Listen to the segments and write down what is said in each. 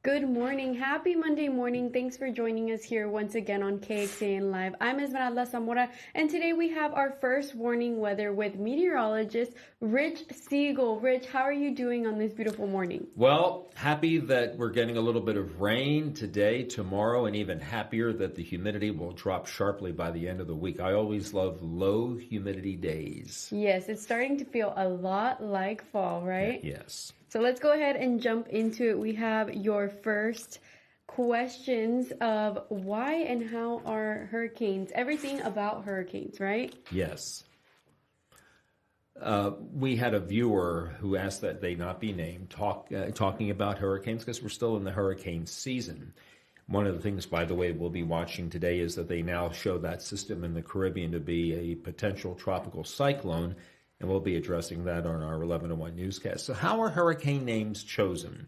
Good morning. Happy Monday morning. Thanks for joining us here once again on KXAN Live. I'm Esmeralda Zamora, and today we have our first warning weather with meteorologist Rich Segal. Rich, how are you doing on this beautiful morning? Well, happy that we're getting a little bit of rain today, tomorrow, and even happier that the humidity will drop sharply by the end of the week. I always love low humidity days. Yes, it's starting to feel a lot like fall, right? Yes. So let's go ahead and jump into it. We have your first questions of why and how are hurricanes, everything about hurricanes, right? Yes. We had a viewer who asked that they not be named talking about hurricanes because we're still in the hurricane season. One of the things, by the way, we'll be watching today is that they now show that system in the Caribbean to be a potential tropical cyclone, and we'll be addressing that on our 11 to 1 newscast. So how are hurricane names chosen?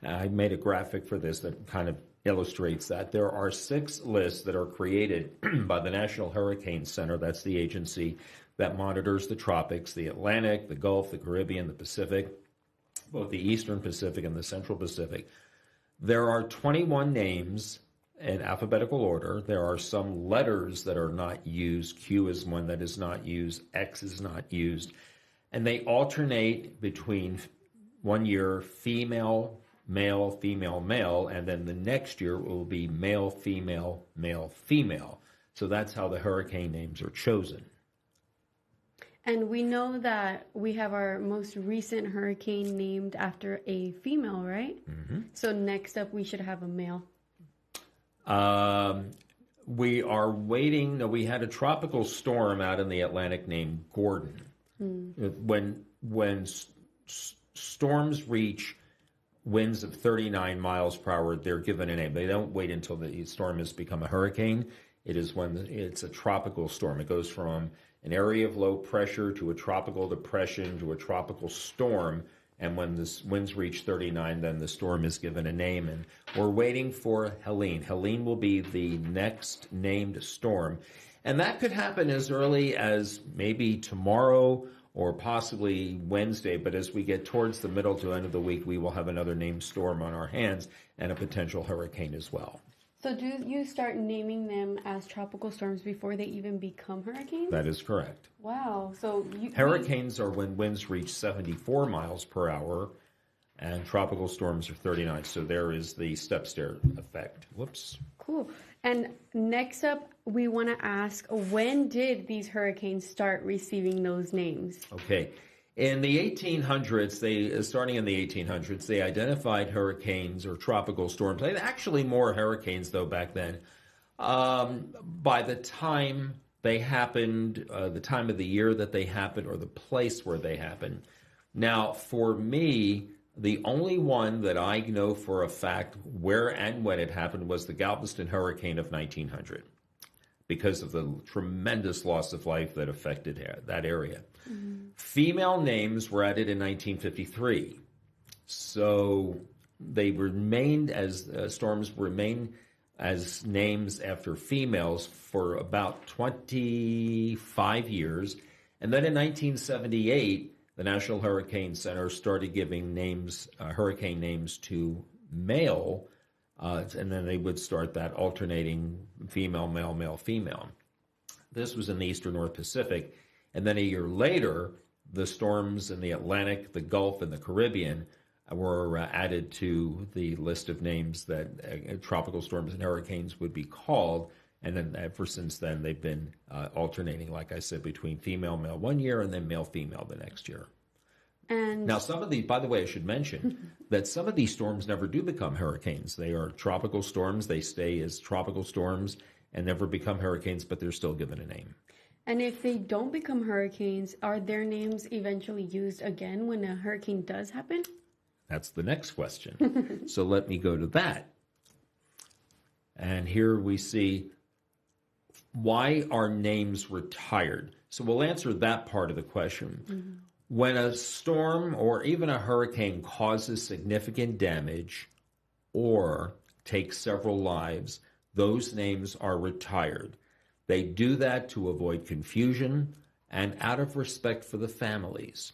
I made a graphic for this that kind of illustrates that. There are 6 lists that are created by the National Hurricane Center. That's the agency that monitors the tropics, the Atlantic, the Gulf, the Caribbean, the Pacific, both the Eastern Pacific and the Central Pacific. There are 21 names in alphabetical order. There are some letters that are not used. Q is one that is not used. X is not used. And they alternate between one year female, male, female, male, and then the next year will be male, female, male, female. So that's how the hurricane names are chosen. And we know that we have our most recent hurricane named after a female, right? Mm-hmm. So next up, we should have a male. We are waiting. No, we had a tropical storm out in the Atlantic named Gordon. When storms reach winds of 39 miles per hour, they're given a name. They don't wait until the storm has become a hurricane. It is when it's a tropical storm. It goes from an area of low pressure to a tropical depression to a tropical storm. And when the winds reach 39, then the storm is given a name. And we're waiting for Helene. Helene will be the next named storm. And that could happen as early as maybe tomorrow or possibly Wednesday. But as we get towards the middle to end of the week, we will have another named storm on our hands and a potential hurricane as well. So do you start naming them as tropical storms before they even become hurricanes? That is correct. Wow. So hurricanes are when winds reach 74 miles per hour, and tropical storms are 39. So there is the step-stair effect. Whoops. Cool. And next up, we want to ask, when did these hurricanes start receiving those names? Okay. In the 1800s, starting in the 1800s, they identified hurricanes or tropical storms. They actually more hurricanes, though, back then. By the time they happened, the time of the year that they happened, or the place where they happened. Now, for me, the only one that I know for a fact where and when it happened was the Galveston hurricane of 1900, because of the tremendous loss of life that affected that area. Mm-hmm. Female names were added in 1953. So they remained as storms remain as names after females for about 25 years. And then in 1978, the National Hurricane Center started giving names, hurricane names to male, and then they would start that alternating female, male, male, female. This was in the Eastern North Pacific. And then a year later, the storms in the Atlantic, the Gulf, and the Caribbean were added to the list of names that tropical storms and hurricanes would be called. And then ever since then, they've been alternating, like I said, between female, male one year and then male, female the next year. And now, some of these, by the way, I should mention that some of these storms never do become hurricanes. They are tropical storms. They stay as tropical storms and never become hurricanes, but they're still given a name. And if they don't become hurricanes, are their names eventually used again when a hurricane does happen? That's the next question. So let me go to that. And here we see, why are names retired? So we'll answer that part of the question. Mm-hmm. When a storm or even a hurricane causes significant damage or takes several lives, those names are retired. They do that to avoid confusion and out of respect for the families.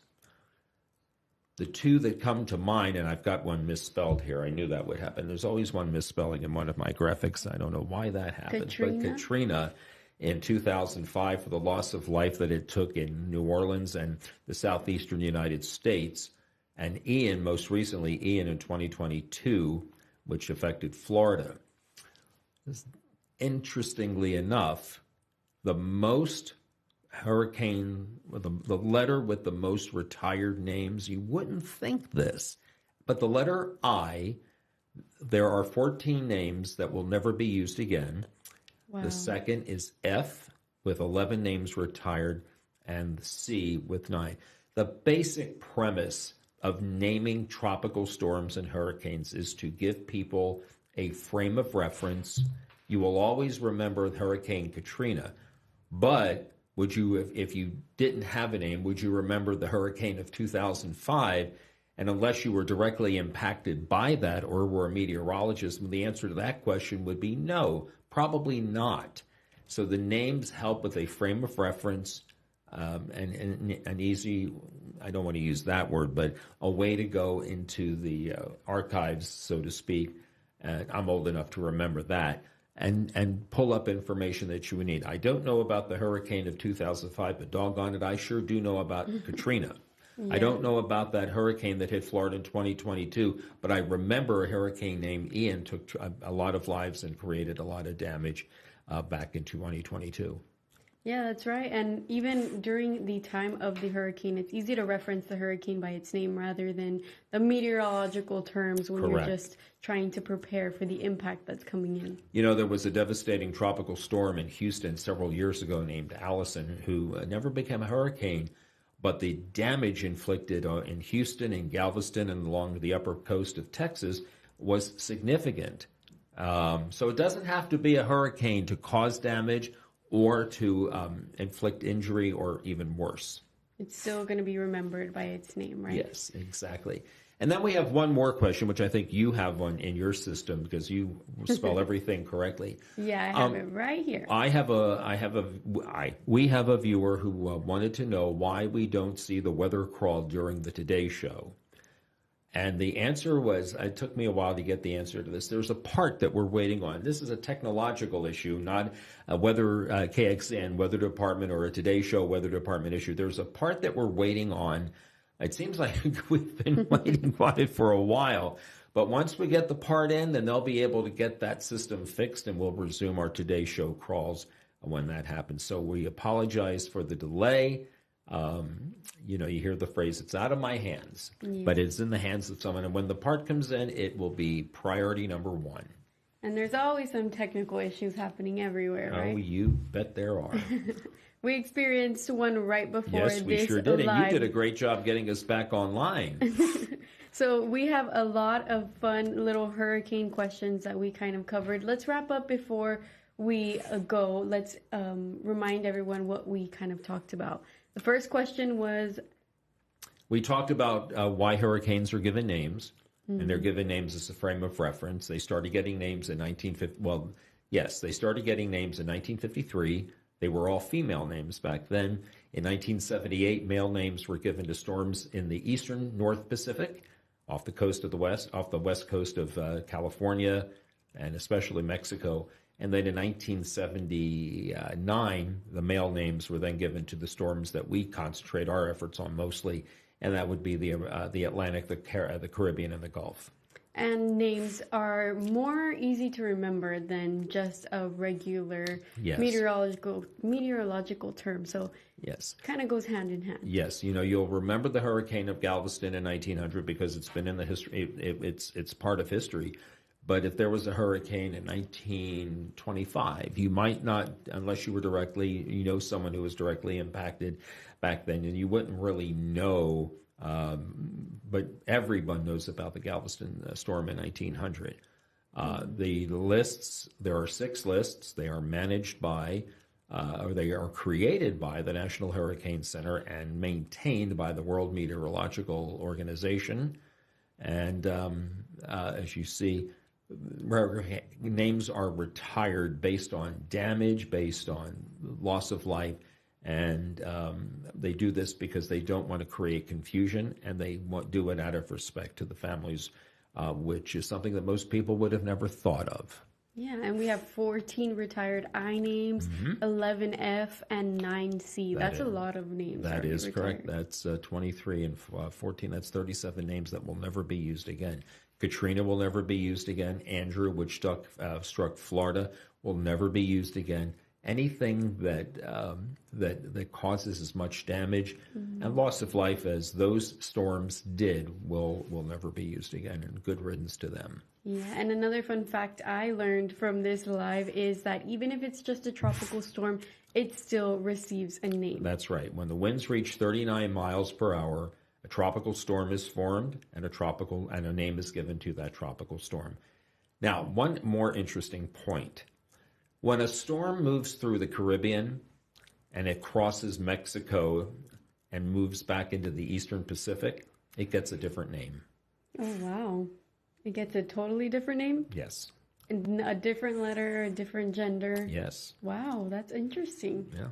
The two that come to mind, and I've got one misspelled here. I knew that would happen. There's always one misspelling in one of my graphics. I don't know why that happens. Katrina? But Katrina in 2005, for the loss of life that it took in New Orleans and the southeastern United States, and Ian, most recently, Ian in 2022, which affected Florida. Interestingly enough, the most the letter with the most retired names, you wouldn't think this, but the letter I, there are 14 names that will never be used again. Wow. The second is F with 11 names retired, and C with 9. The basic premise of naming tropical storms and hurricanes is to give people a frame of reference. You will always remember Hurricane Katrina, but would you, if you didn't have a name, would you remember the hurricane of 2005? And unless you were directly impacted by that or were a meteorologist, the answer to that question would be no, probably not. So the names help with a frame of reference and an easy, I don't want to use that word, but a way to go into the archives, so to speak. I'm old enough to remember that. And pull up information that you would need. I don't know about the hurricane of 2005, but doggone it, I sure do know about Katrina. Yeah. I don't know about that hurricane that hit Florida in 2022, but I remember a hurricane named Ian took a lot of lives and created a lot of damage back in 2022. Yeah, that's right. And even during the time of the hurricane, it's easy to reference the hurricane by its name rather than the meteorological terms when Correct. You're just trying to prepare for the impact that's coming in. You know, there was a devastating tropical storm in Houston several years ago named Allison, who never became a hurricane, but the damage inflicted in Houston and Galveston and along the upper coast of Texas was significant. So it doesn't have to be a hurricane to cause damage or to inflict injury or even worse. It's still going to be remembered by its name, right? Yes, exactly. And then we have one more question, which I think you have one in your system because you spell everything correctly. Yeah, I have it right here. We have a viewer who wanted to know why we don't see the weather crawl during the Today Show. And the answer was, it took me a while to get the answer to this. There's a part that we're waiting on. This is a technological issue, not a weather KXN weather department or a Today Show weather department issue. There's a part that we're waiting on. It seems like we've been waiting on it for a while. But once we get the part in, then they'll be able to get that system fixed and we'll resume our Today Show crawls when that happens. So we apologize for the delay. You know, you hear the phrase, it's out of my hands, but it's in the hands of someone. And when the part comes in, it will be priority number one. And there's always some technical issues happening everywhere, right? Oh, you bet there are. We experienced one right before this. Yes, we sure did. Live. And you did a great job getting us back online. So we have a lot of fun little hurricane questions that we kind of covered. Let's wrap up before we go. Let's remind everyone what we kind of talked about. The first question was... We talked about why hurricanes are given names, and they're given names as a frame of reference. They started getting names in 1950. Well, yes, they started getting names in 1953. They were all female names back then. In 1978, male names were given to storms in the eastern North Pacific, off the coast of the west, off the west coast of California, and especially Mexico. And then in 1979, the male names were then given to the storms that we concentrate our efforts on mostly, and that would be the Atlantic, the Caribbean, and the Gulf. And names are more easy to remember than just a regular meteorological term. So yes, kind of goes hand in hand. Yes, you know, you'll remember the hurricane of Galveston in 1900 because it's been in the history. It's part of history. But if there was a hurricane in 1925, you might not, unless you were someone who was directly impacted back then, and you wouldn't really know. But everyone knows about the Galveston storm in 1900. The lists, there are 6 lists. They are managed by, or they are created by the National Hurricane Center and maintained by the World Meteorological Organization. And as you see, names are retired based on damage, based on loss of life, And they do this because they don't want to create confusion, and they do it out of respect to the families, which is something that most people would have never thought of. Yeah, and we have 14 retired I names, 11 F, and 9 C. That's a lot of names. That is correct. That's 23 and 14. That's 37 names that will never be used again. Katrina will never be used again. Andrew, which struck Florida, will never be used again. Anything that causes as much damage and loss of life as those storms did will never be used again, and good riddance to them. Yeah, and another fun fact I learned from this live is that even if it's just a tropical storm, it still receives a name. That's right. When the winds reach 39 miles per hour, a tropical storm is formed, and a name is given to that tropical storm. Now, one more interesting point. When a storm moves through the Caribbean and it crosses Mexico and moves back into the Eastern Pacific, it gets a different name. Oh, wow. It gets a totally different name? Yes. And a different letter, a different gender? Yes. Wow, that's interesting. Yeah.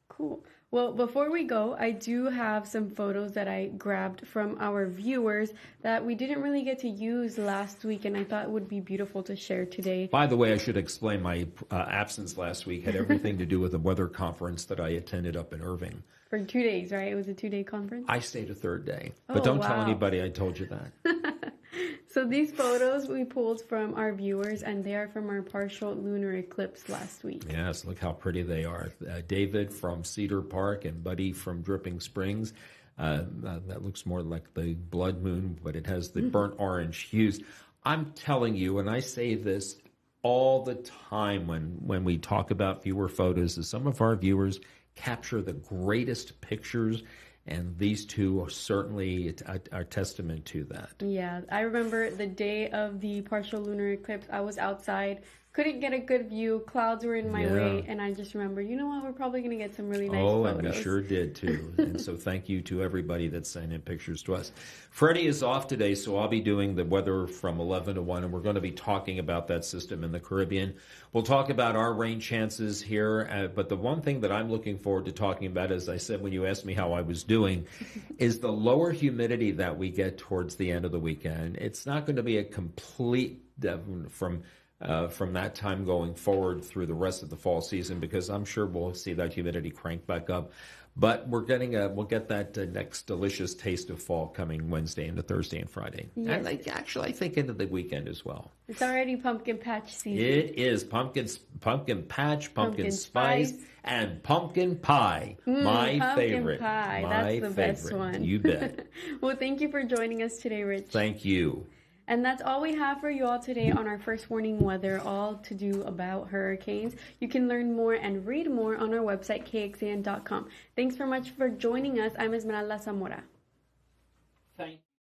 Cool. Well, before we go, I do have some photos that I grabbed from our viewers that we didn't really get to use last week, and I thought it would be beautiful to share today. By the way, I should explain my absence last week had everything to do with a weather conference that I attended up in Irving. For 2 days, right? It was a 2-day conference? I stayed a third day. But don't tell anybody I told you that. So these photos we pulled from our viewers, and they are from our partial lunar eclipse last week. Yes, look how pretty they are. David from Cedar Park and Buddy from Dripping Springs. That looks more like the blood moon, but it has the burnt orange hues. I'm telling you, and I say this all the time when we talk about viewer photos, is some of our viewers capture the greatest pictures, and these two are certainly a testament to that. Yeah, I remember the day of the partial lunar eclipse, I was outside, couldn't get a good view, clouds were in my way, and I just remember, you know what, we're probably going to get some really nice photos. Oh, and we sure did too. And so thank you to everybody that sent in pictures to us. Freddie is off today, so I'll be doing the weather from 11 to 1, and we're going to be talking about that system in the Caribbean. We'll talk about our rain chances here, but the one thing that I'm looking forward to talking about, as I said when you asked me how I was doing, is the lower humidity that we get towards the end of the weekend. It's not going to be a complete from that time going forward through the rest of the fall season, because I'm sure we'll see that humidity crank back up. But we'll get that next delicious taste of fall coming Wednesday into Thursday and Friday. Yes. And I think into the weekend as well. It's already pumpkin patch season. It is pumpkin patch, pumpkin spice, and pumpkin pie. My favorite. Pie. That's the best one. You bet. Well, thank you for joining us today, Rich. Thank you. And that's all we have for you all today on our first warning weather, all to do about hurricanes. You can learn more and read more on our website, kxan.com. Thanks so much for joining us. I'm Esmeralda Zamora. Thank you.